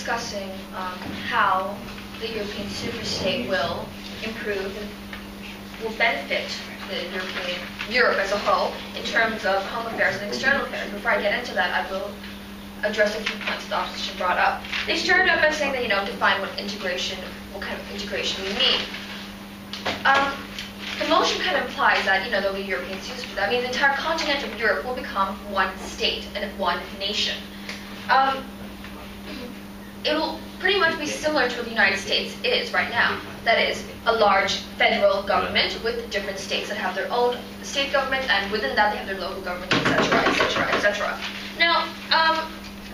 discussing how the European superstate will improve and will benefit Europe as a whole in terms of home affairs and external affairs. Before I get into that, I will address a few points the opposition brought up. They started out by saying that, define what kind of integration we mean. The motion kind of implies that, there'll be European superstate. I mean, the entire continent of Europe will become one state and one nation. It'll pretty much be similar to what the United States is right now. That is, a large federal government with different states that have their own state government, and within that they have their local government, etc., etc., etc. Now,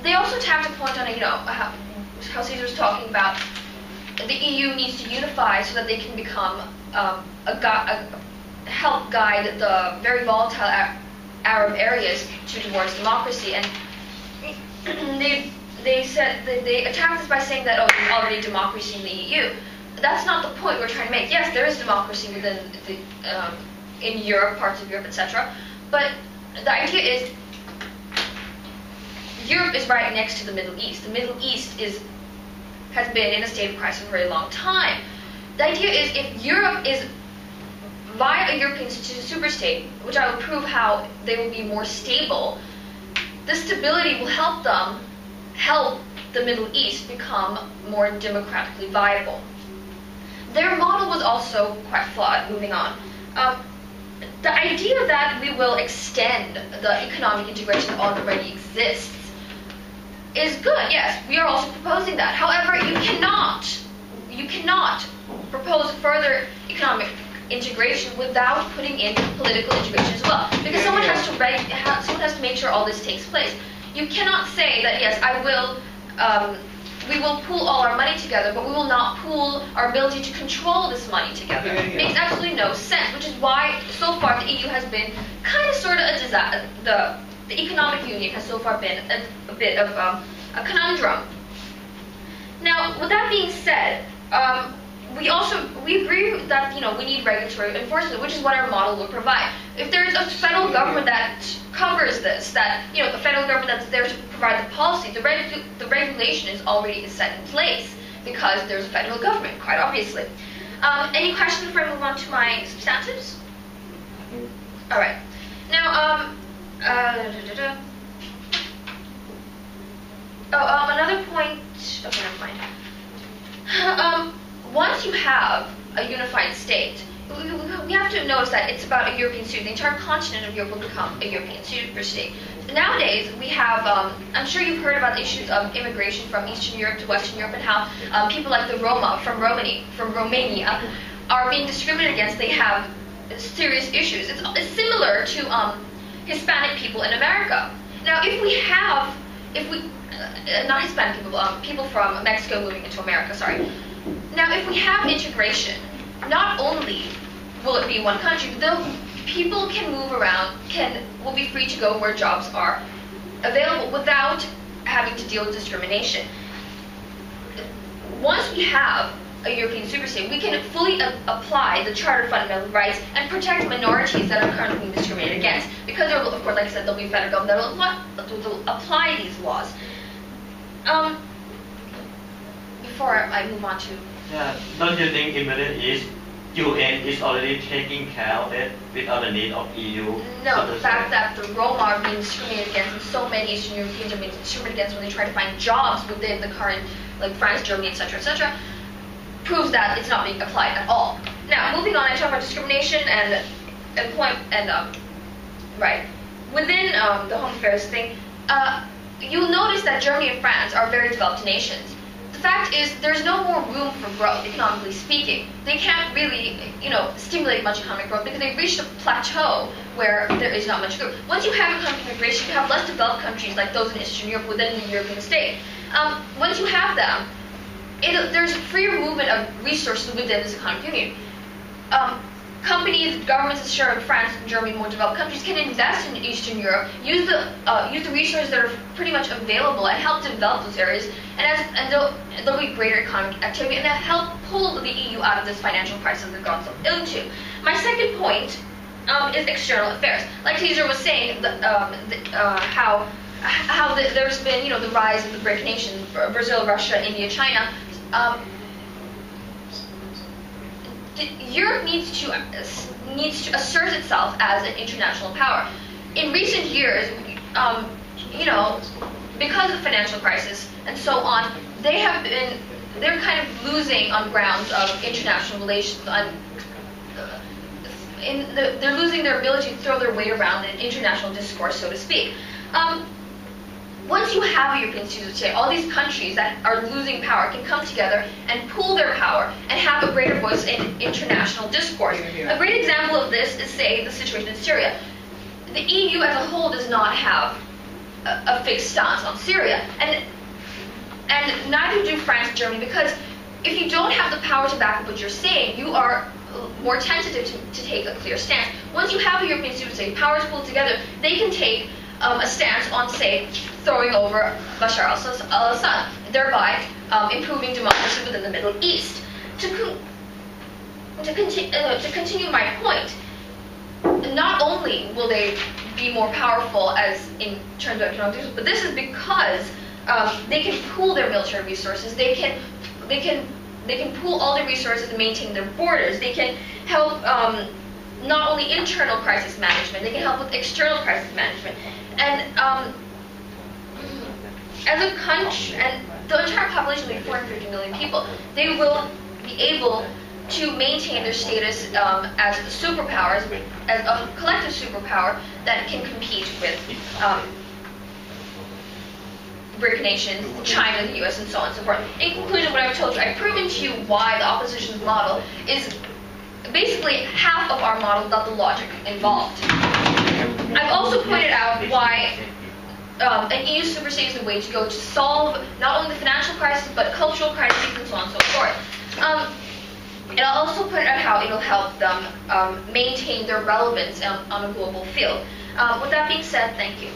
they also tapped a point on, how Caesar was talking about the EU needs to unify so that they can become help guide the very volatile Arab areas towards democracy. And they said they attacked this by saying that, there's already democracy in the EU. That's not the point we're trying to make. Yes, there is democracy within in Europe, parts of Europe, etc. But the idea is Europe is right next to the Middle East. The Middle East has been in a state of crisis for a very long time. The idea is if Europe is via a European superstate, which I will prove how they will be more stable, the stability will help the Middle East become more democratically viable. Their model was also quite flawed. Moving on. The idea that we will extend the economic integration that already exists is good. Yes, we are also proposing that. However, you cannot propose further economic integration without putting in political integration as well, because someone has to make sure all this takes place. You cannot say that yes, we will pool all our money together, but we will not pool our ability to control this money together. It makes absolutely no sense, which is why so far the EU has been kind of sort of a disaster. The economic union has so far been a bit of a conundrum. Now, with that being said, we agree that we need regulatory enforcement, which is what our model will provide. If there is a federal government that covers this, that the federal government that's there to provide the policy, the regulation is already set in place because there's a federal government, quite obviously. Any questions before I move on to my substantives? All right. Now, another point. Okay, never mind. Once you have a unified state, we have to notice that it's about a European state. The entire continent of Europe will become a European superstate. Nowadays, we have, I'm sure you've heard about the issues of immigration from Eastern Europe to Western Europe and how people like the Roma from Romania are being discriminated against. They have serious issues. It's similar to Hispanic people in America. Now, not Hispanic people, people from Mexico moving into America, sorry. Now, if we have integration, not only will it be one country, but people can move around, will be free to go where jobs are available without having to deal with discrimination. Once we have a European superstate, we can fully apply the Charter of Fundamental Rights and protect minorities that are currently being discriminated against. Because there will, of course, like I said, there'll be a federal government that will apply these laws. Before I move on to... Yeah, don't you think in Middle East, UN is already taking care of it without the need of EU? No, the fact that the Roma are being discriminated against and so many Eastern Europeans are being discriminated against when they try to find jobs within the current, like France, Germany, etc., proves that it's not being applied at all. Now, moving on, I talk about discrimination and employment and right. Within the home affairs thing, you'll notice that Germany and France are very developed nations. The fact is, there's no more room for growth, economically speaking. They can't really, stimulate much economic growth because they've reached a plateau where there is not much growth. Once you have economic integration, you have less developed countries like those in Eastern Europe within the European state. Once you have them, there's freer movement of resources within this economic union. Companies, governments, etc., in France and Germany, more developed countries, can invest in Eastern Europe, use the resources that are pretty much available, and help develop those areas. And there'll be greater economic activity, and that help pull the EU out of this financial crisis they've gone into. My second point is external affairs. Like Caesar was saying, how how there's been, the rise of the BRIC nations, Brazil, Russia, India, China. Europe needs to assert itself as an international power. In recent years, because of financial crisis and so on, they're kind of losing on grounds of international relations. They're losing their ability to throw their weight around in international discourse, so to speak. Once you have a European institute today, all these countries that are losing power can come together and pool their power and have a greater voice in international discourse. A great example of this is, say, the situation in Syria. The EU as a whole does not have a fixed stance on Syria, and neither do France and Germany, because if you don't have the power to back up what you're saying, you are more tentative to take a clear stance. Once you have a European institute, say, powers pulled together, they can take a stance on, say, throwing over Bashar al-Assad, thereby improving democracy within the Middle East. To continue my point, not only will they be more powerful as in terms of economic resources, but this is because they can pool their military resources. They can pool all their resources and maintain their borders. They can help not only internal crisis management, they can help with external crisis management. And as a country, and the entire population will be 450 million people, they will be able to maintain their status as superpowers, as a collective superpower that can compete with BRIC nations, China, the US, and so on and so forth. In conclusion, what I've told you, I've proven to you why the opposition's model is basically half of our model without the logic involved. I've also pointed out why an EU superstate is the way to go to solve not only the financial crisis, but cultural crises and so on and so forth. And I'll also point out how it'll help them maintain their relevance on a global field. With that being said, thank you.